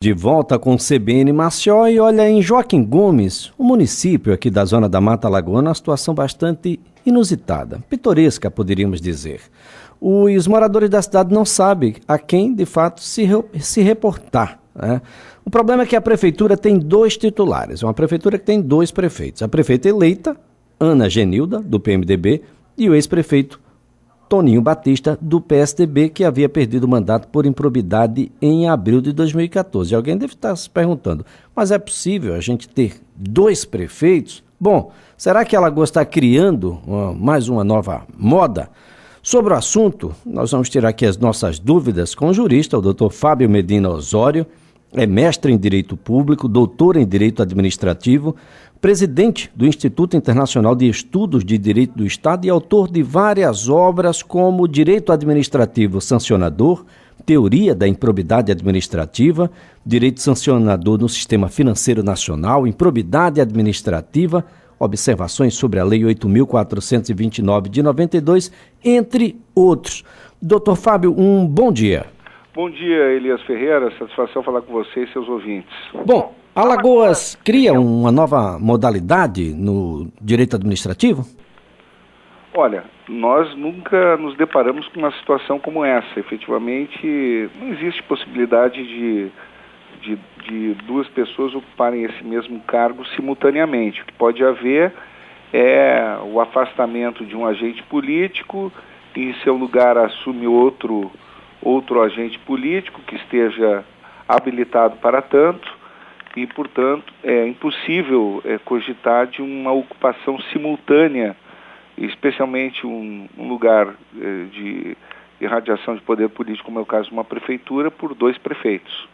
De volta com o CBN Maceió e olha, em Joaquim Gomes, o município aqui da zona da Mata Alagoana, uma situação bastante inusitada, pitoresca, poderíamos dizer. Os moradores da cidade não sabem a quem, de fato, se reportar, né? O problema é que a prefeitura tem 2 titulares, uma prefeitura que tem 2 prefeitos. A prefeita eleita, Ana Genilda, do PMDB, e o ex-prefeito Toninho Batista, do PSDB, que havia perdido o mandato por improbidade em abril de 2014. Alguém deve estar se perguntando, mas é possível a gente ter 2 prefeitos? Bom, será que Alagoas está criando mais uma nova moda? Sobre o assunto, nós vamos tirar aqui as nossas dúvidas com o jurista, o Dr. Fábio Medina Osório, é mestre em Direito Público, doutor em Direito Administrativo, presidente do Instituto Internacional de Estudos de Direito do Estado e autor de várias obras como Direito Administrativo Sancionador, Teoria da Improbidade Administrativa, Direito Sancionador no Sistema Financeiro Nacional, Improbidade Administrativa, Observações sobre a Lei 8.429 de 92, entre outros. Doutor Fábio, um bom dia. Bom dia, Elias Ferreira. Satisfação falar com você e seus ouvintes. Bom, Alagoas cria uma nova modalidade no direito administrativo? Olha, nós nunca nos deparamos com uma situação como essa. Efetivamente, não existe possibilidade de 2 pessoas ocuparem esse mesmo cargo simultaneamente. O que pode haver é o afastamento de um agente político e em seu lugar assume outro agente político que esteja habilitado para tanto e, portanto, é impossível cogitar de uma ocupação simultânea, especialmente um lugar de irradiação de poder político, como é o caso de uma prefeitura, por 2 prefeitos.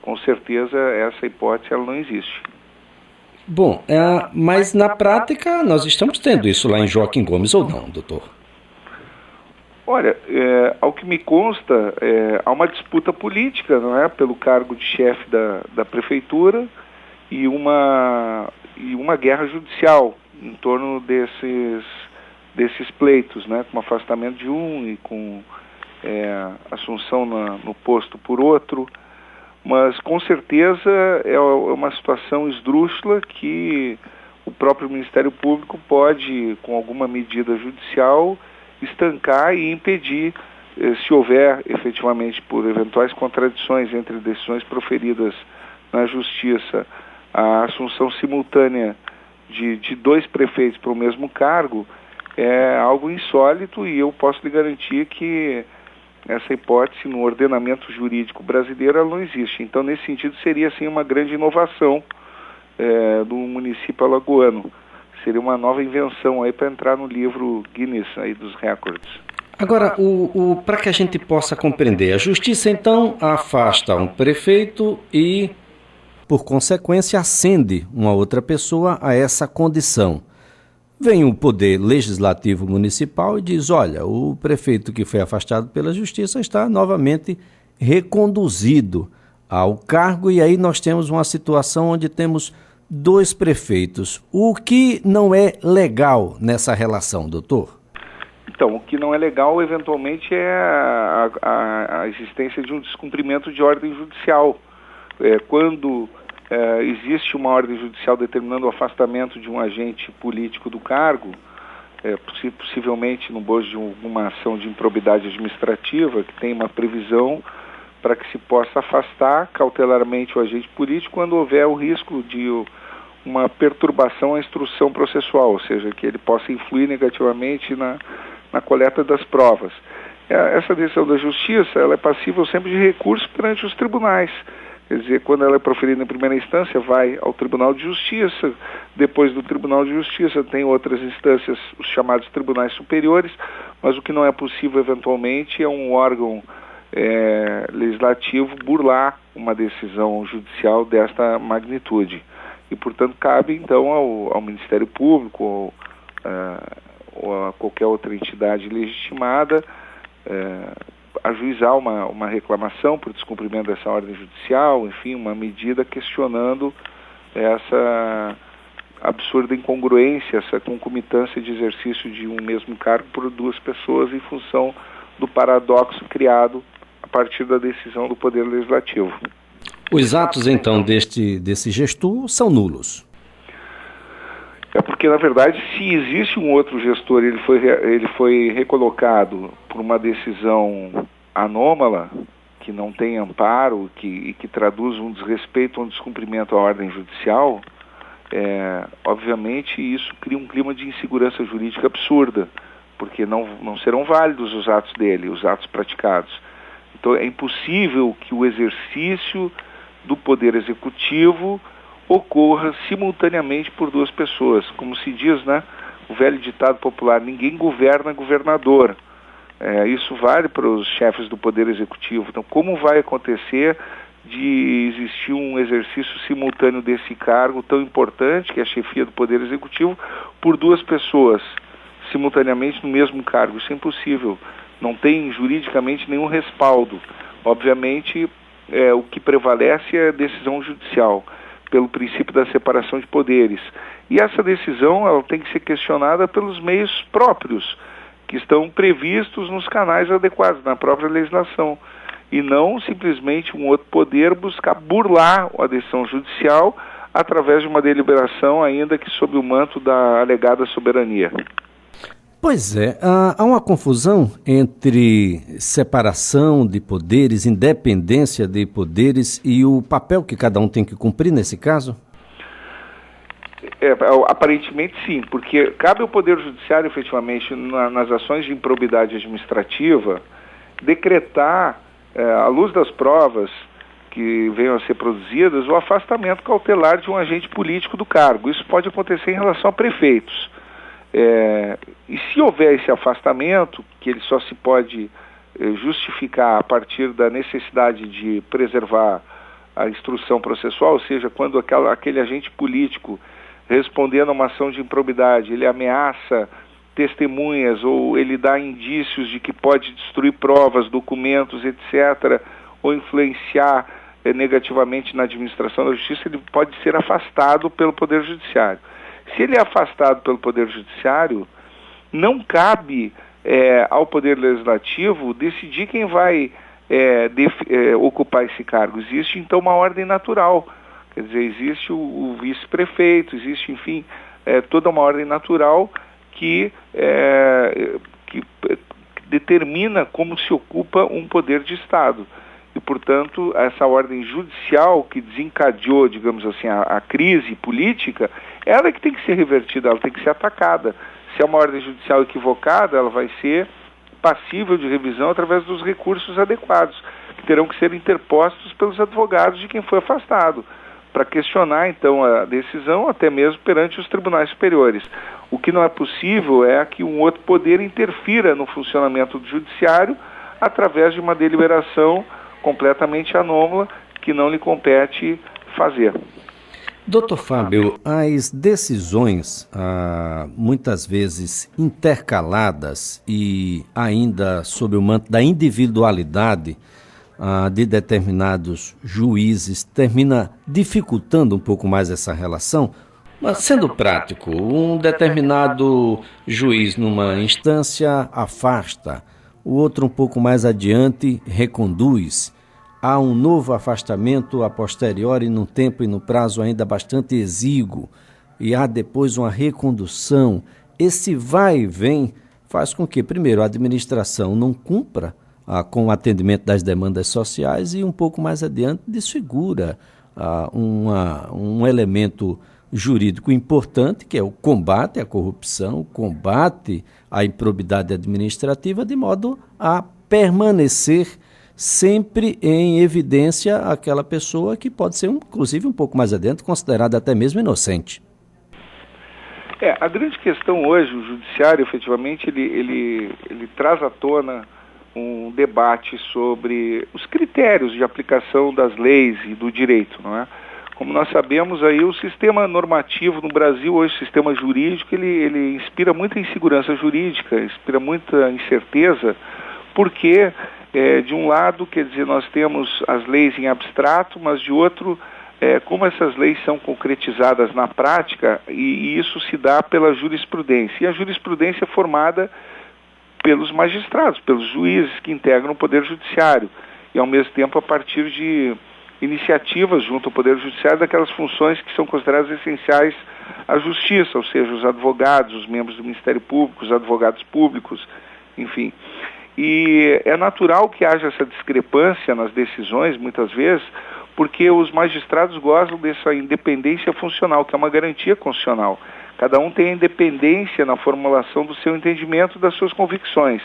Com certeza, essa hipótese ela não existe. Bom, mas na prática nós estamos tendo isso lá em Joaquim Gomes ou não, doutor? Olha, ao que me consta, há uma disputa política, não é, pelo cargo de chefe da prefeitura e uma guerra judicial em torno desses pleitos, né, com afastamento de um e com assunção no posto por outro. Mas, com certeza, é uma situação esdrúxula que o próprio Ministério Público pode, com alguma medida judicial, estancar e impedir, se houver efetivamente por eventuais contradições entre decisões proferidas na Justiça, a assunção simultânea de 2 prefeitos para o mesmo cargo, é algo insólito e eu posso lhe garantir que essa hipótese no ordenamento jurídico brasileiro ela não existe. Então, nesse sentido, seria assim, uma grande inovação do município alagoano. Seria uma nova invenção aí para entrar no livro Guinness aí dos recordes. Agora, para que a gente possa compreender, a Justiça então afasta um prefeito e, por consequência, ascende uma outra pessoa a essa condição. Vem o Poder Legislativo Municipal e diz, olha, o prefeito que foi afastado pela Justiça está novamente reconduzido ao cargo e aí nós temos uma situação onde temos 2 prefeitos. O que não é legal nessa relação, doutor? Então, o que não é legal, eventualmente, é a existência de um descumprimento de ordem judicial. Quando existe uma ordem judicial determinando o afastamento de um agente político do cargo, possivelmente no bojo de alguma ação de improbidade administrativa, que tem uma previsão para que se possa afastar cautelarmente o agente político quando houver o risco de uma perturbação à instrução processual, ou seja, que ele possa influir negativamente na coleta das provas. Essa decisão da Justiça ela é passível sempre de recurso perante os tribunais. Quer dizer, quando ela é proferida em primeira instância, vai ao Tribunal de Justiça, depois do Tribunal de Justiça tem outras instâncias, os chamados tribunais superiores, mas o que não é possível, eventualmente, é um órgão legislativo burlar uma decisão judicial desta magnitude. E, portanto, cabe, então, ao Ministério Público ou a qualquer outra entidade legitimada ajuizar uma reclamação por descumprimento dessa ordem judicial, enfim, uma medida questionando essa absurda incongruência, essa concomitância de exercício de um mesmo cargo por 2 pessoas em função do paradoxo criado a partir da decisão do Poder Legislativo. Os atos, então, desse gestor são nulos. É porque, na verdade, se existe um outro gestor, ele foi recolocado por uma decisão anômala, que não tem amparo, que traduz um desrespeito, um descumprimento à ordem judicial, obviamente isso cria um clima de insegurança jurídica absurda, porque não serão válidos os atos dele, os atos praticados. Então é impossível que o exercício do poder executivo ocorra simultaneamente por duas pessoas. Como se diz, né, o velho ditado popular, ninguém governa governador. Isso vale para os chefes do poder executivo. Então, como vai acontecer de existir um exercício simultâneo desse cargo tão importante, que é a chefia do poder executivo, por duas pessoas simultaneamente no mesmo cargo? Isso é impossível. Não tem juridicamente nenhum respaldo. Obviamente, o que prevalece é a decisão judicial, pelo princípio da separação de poderes. E essa decisão ela tem que ser questionada pelos meios próprios, que estão previstos nos canais adequados, na própria legislação. E não simplesmente um outro poder buscar burlar a decisão judicial através de uma deliberação, ainda que sob o manto da alegada soberania. Pois é, há uma confusão entre separação de poderes, independência de poderes e o papel que cada um tem que cumprir nesse caso? Aparentemente sim, porque cabe ao Poder Judiciário, efetivamente, nas ações de improbidade administrativa, decretar, à luz das provas que venham a ser produzidas, o afastamento cautelar de um agente político do cargo. Isso pode acontecer em relação a prefeitos. E se houver esse afastamento, que ele só se pode justificar a partir da necessidade de preservar a instrução processual, ou seja, quando aquele agente político, respondendo a uma ação de improbidade, ele ameaça testemunhas ou ele dá indícios de que pode destruir provas, documentos, etc., ou influenciar negativamente na administração da justiça, ele pode ser afastado pelo Poder Judiciário. Se ele é afastado pelo Poder Judiciário, não cabe ao Poder Legislativo decidir quem vai ocupar esse cargo. Existe, então, uma ordem natural. Quer dizer, existe o vice-prefeito, existe, enfim, toda uma ordem natural que determina como se ocupa um poder de Estado. E, portanto, essa ordem judicial que desencadeou, digamos assim, a crise política, ela é que tem que ser revertida, ela tem que ser atacada. Se é uma ordem judicial equivocada, ela vai ser passível de revisão através dos recursos adequados, que terão que ser interpostos pelos advogados de quem foi afastado, para questionar, então, a decisão, até mesmo perante os tribunais superiores. O que não é possível é que um outro poder interfira no funcionamento do judiciário através de uma deliberação completamente anômala que não lhe compete fazer. Doutor Fábio, as decisões, muitas vezes intercaladas e ainda sob o manto da individualidade de determinados juízes, termina dificultando um pouco mais essa relação? Mas, sendo prático, um determinado juiz numa instância afasta, o outro um pouco mais adiante reconduz. Há um novo afastamento a posteriori num tempo e no prazo ainda bastante exíguo e há depois uma recondução. Esse vai e vem faz com que, primeiro, a administração não cumpra com o atendimento das demandas sociais e um pouco mais adiante desfigura um elemento jurídico importante, que é o combate à corrupção, o combate à improbidade administrativa, de modo a permanecer sempre em evidência aquela pessoa que pode ser, inclusive, um pouco mais adiante, considerada até mesmo inocente. A grande questão hoje, o judiciário, efetivamente, ele traz à tona um debate sobre os critérios de aplicação das leis e do direito, não é? Como nós sabemos, aí o sistema normativo no Brasil, hoje o sistema jurídico, ele inspira muita insegurança jurídica, inspira muita incerteza, porque, de um lado, quer dizer, nós temos as leis em abstrato, mas de outro, como essas leis são concretizadas na prática, e isso se dá pela jurisprudência. E a jurisprudência é formada pelos magistrados, pelos juízes que integram o Poder Judiciário, e ao mesmo tempo a partir de iniciativas junto ao Poder Judiciário daquelas funções que são consideradas essenciais à Justiça, ou seja, os advogados, os membros do Ministério Público, os advogados públicos, enfim. E é natural que haja essa discrepância nas decisões, muitas vezes, porque os magistrados gozam dessa independência funcional, que é uma garantia constitucional. Cada um tem a independência na formulação do seu entendimento, das suas convicções.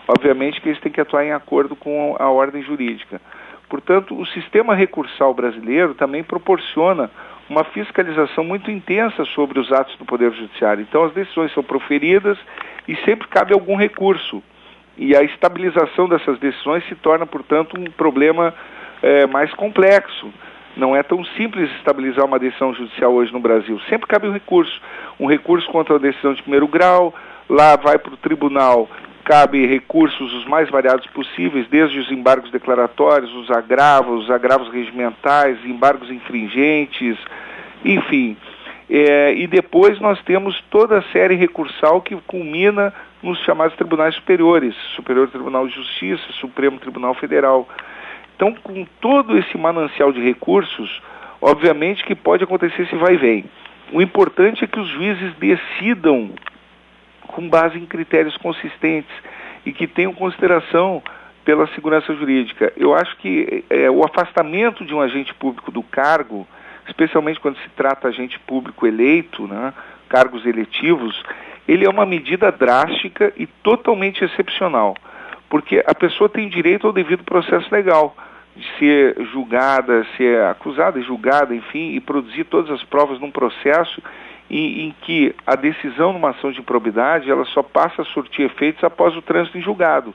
Obviamente que eles têm que atuar em acordo com a ordem jurídica. Portanto, o sistema recursal brasileiro também proporciona uma fiscalização muito intensa sobre os atos do Poder Judiciário. Então, as decisões são proferidas e sempre cabe algum recurso. E a estabilização dessas decisões se torna, portanto, um problema mais complexo. Não é tão simples estabilizar uma decisão judicial hoje no Brasil. Sempre cabe um recurso contra a decisão de primeiro grau, lá vai para o tribunal, cabe recursos os mais variados possíveis, desde os embargos declaratórios, os agravos regimentais, embargos infringentes, enfim. E depois nós temos toda a série recursal que culmina nos chamados tribunais superiores, Superior Tribunal de Justiça, Supremo Tribunal Federal. Então, com todo esse manancial de recursos, obviamente que pode acontecer esse vai e vem. O importante é que os juízes decidam com base em critérios consistentes e que tenham consideração pela segurança jurídica. Eu acho que o afastamento de um agente público do cargo, especialmente quando se trata de agente público eleito, né, cargos eletivos, ele é uma medida drástica e totalmente excepcional, porque a pessoa tem direito ao devido processo legal, de ser julgada, ser acusada e julgada, enfim, e produzir todas as provas num processo em que a decisão numa ação de improbidade, ela só passa a surtir efeitos após o trânsito em julgado.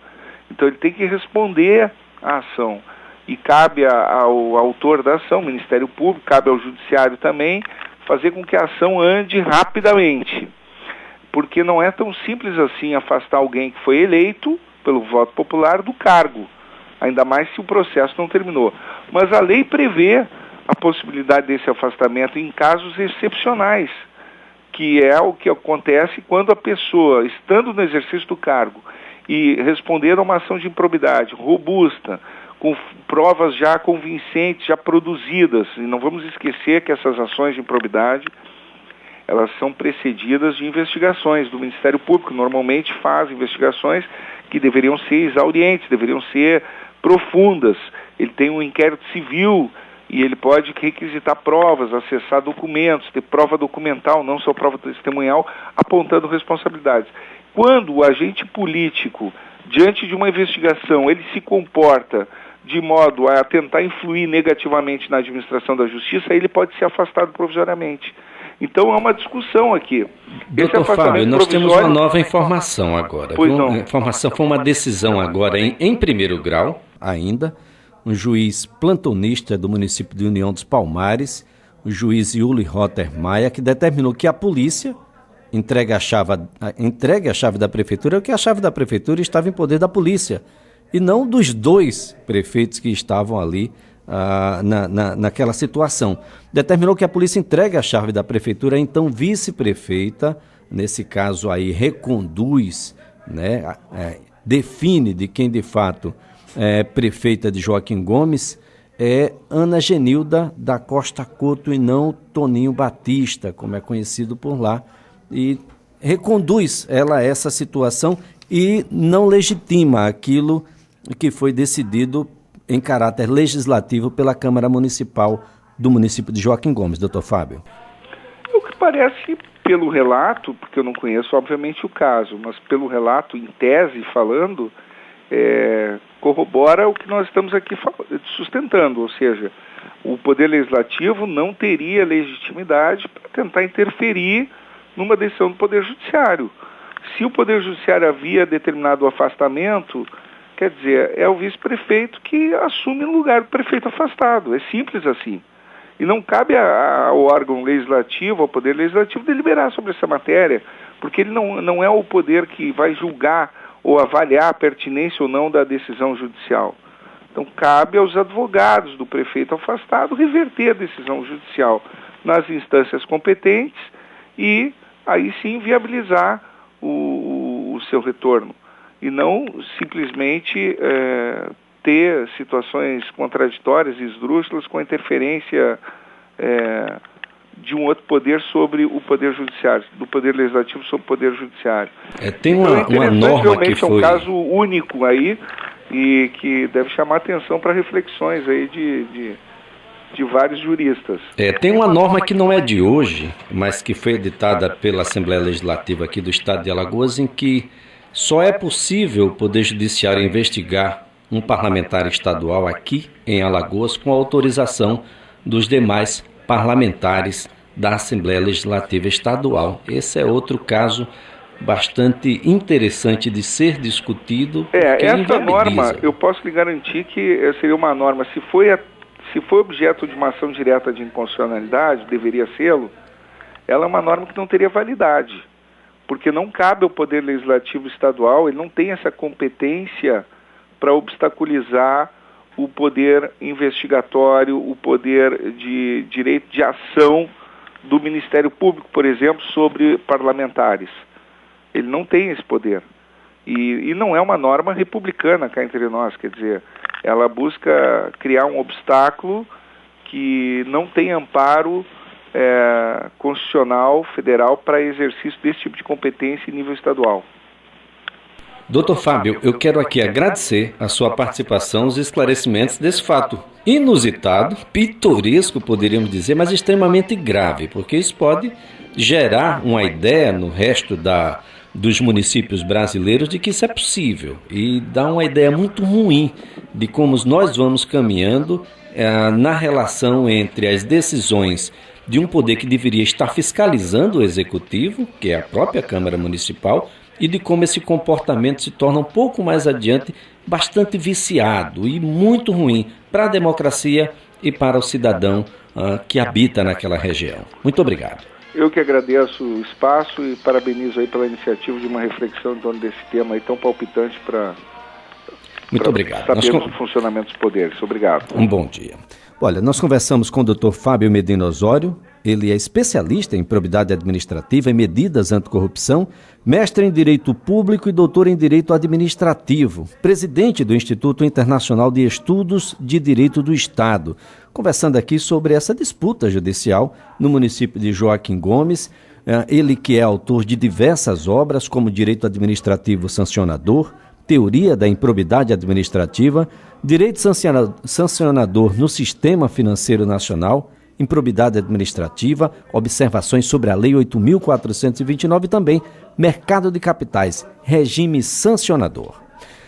Então ele tem que responder à ação. E cabe ao autor da ação, Ministério Público, cabe ao Judiciário também, fazer com que a ação ande rapidamente. Porque não é tão simples assim afastar alguém que foi eleito pelo voto popular do cargo, ainda mais se o processo não terminou. Mas a lei prevê a possibilidade desse afastamento em casos excepcionais, que é o que acontece quando a pessoa, estando no exercício do cargo e responder a uma ação de improbidade robusta, com provas já convincentes, já produzidas, e não vamos esquecer que essas ações de improbidade, elas são precedidas de investigações do Ministério Público, normalmente faz investigações que deveriam ser exaurientes, deveriam ser profundas. Ele tem um inquérito civil e ele pode requisitar provas, acessar documentos, ter prova documental, não só prova testemunhal, apontando responsabilidades. Quando o agente político, diante de uma investigação, ele se comporta de modo a tentar influir negativamente na administração da justiça, ele pode ser afastado provisoriamente. Então, há uma discussão aqui. Doutor Fábio, nós temos uma nova informação agora. Pois não. A informação foi uma decisão agora em primeiro grau, ainda, um juiz plantonista do município de União dos Palmares, o juiz Yuli Rotter Maia, que determinou que a polícia entregue a chave da prefeitura, porque a chave da prefeitura estava em poder da polícia, e não dos dois prefeitos que estavam ali naquela situação. Determinou que a polícia entregue a chave da prefeitura, então vice-prefeita, nesse caso aí reconduz, né, define de quem de fato é prefeita de Joaquim Gomes, é Ana Genilda da Costa Couto e não Toninho Batista, como é conhecido por lá, e reconduz ela a essa situação e não legitima aquilo que foi decidido em caráter legislativo pela Câmara Municipal do município de Joaquim Gomes. Doutor Fábio. O que parece, pelo relato, porque eu não conheço obviamente o caso, mas pelo relato, em tese, falando, corrobora o que nós estamos aqui sustentando, ou seja, o Poder Legislativo não teria legitimidade para tentar interferir numa decisão do Poder Judiciário. Se o Poder Judiciário havia determinado o afastamento, quer dizer, é o vice-prefeito que assume no lugar do prefeito afastado. É simples assim. E não cabe ao órgão legislativo, ao Poder Legislativo, deliberar sobre essa matéria, porque ele não é o poder que vai julgar ou avaliar a pertinência ou não da decisão judicial. Então, cabe aos advogados do prefeito afastado reverter a decisão judicial nas instâncias competentes e, aí sim, viabilizar o seu retorno. E não simplesmente ter situações contraditórias e esdrúxulas com a interferência de um outro poder sobre o poder judiciário, do poder legislativo sobre o poder judiciário. Tem uma norma realmente que foi... é um caso único aí e que deve chamar atenção para reflexões aí de vários juristas. Tem uma norma que não é de hoje, mas que foi editada pela Assembleia Legislativa aqui do Estado de Alagoas, em que só é possível o Poder Judiciário investigar um parlamentar estadual aqui em Alagoas com a autorização dos demais parlamentares da Assembleia Legislativa Estadual. Esse é outro caso bastante interessante de ser discutido. Essa norma, eu posso lhe garantir que seria uma norma, se foi objeto de uma ação direta de inconstitucionalidade, deveria sê-lo, ela é uma norma que não teria validade, porque não cabe ao Poder Legislativo Estadual, ele não tem essa competência para obstaculizar o poder investigatório, o poder de direito de ação do Ministério Público, por exemplo, sobre parlamentares. Ele não tem esse poder. E não é uma norma republicana cá entre nós, quer dizer, ela busca criar um obstáculo que não tem amparo constitucional federal para exercício desse tipo de competência em nível estadual. Doutor Fábio, eu quero aqui agradecer a sua participação, os esclarecimentos desse fato inusitado, pitoresco, poderíamos dizer, mas extremamente grave, porque isso pode gerar uma ideia no resto dos municípios brasileiros de que isso é possível e dá uma ideia muito ruim de como nós vamos caminhando na relação entre as decisões de um poder que deveria estar fiscalizando o executivo, que é a própria Câmara Municipal, e de como esse comportamento se torna um pouco mais adiante bastante viciado e muito ruim para a democracia e para o cidadão que habita naquela região. Muito obrigado. Eu que agradeço o espaço e parabenizo aí pela iniciativa de uma reflexão em torno desse tema aí tão palpitante para sabermos o funcionamento dos poderes. Obrigado. Um bom dia. Olha, nós conversamos com o Dr. Fábio Medina Osório. Ele é especialista em probidade administrativa e medidas anticorrupção, mestre em Direito Público e doutor em Direito Administrativo, presidente do Instituto Internacional de Estudos de Direito do Estado, conversando aqui sobre essa disputa judicial no município de Joaquim Gomes. Ele que é autor de diversas obras como Direito Administrativo Sancionador, Teoria da Improbidade Administrativa, Direito Sancionador no Sistema Financeiro Nacional, Improbidade Administrativa, Observações sobre a Lei 8.429 e também Mercado de Capitais, Regime Sancionador.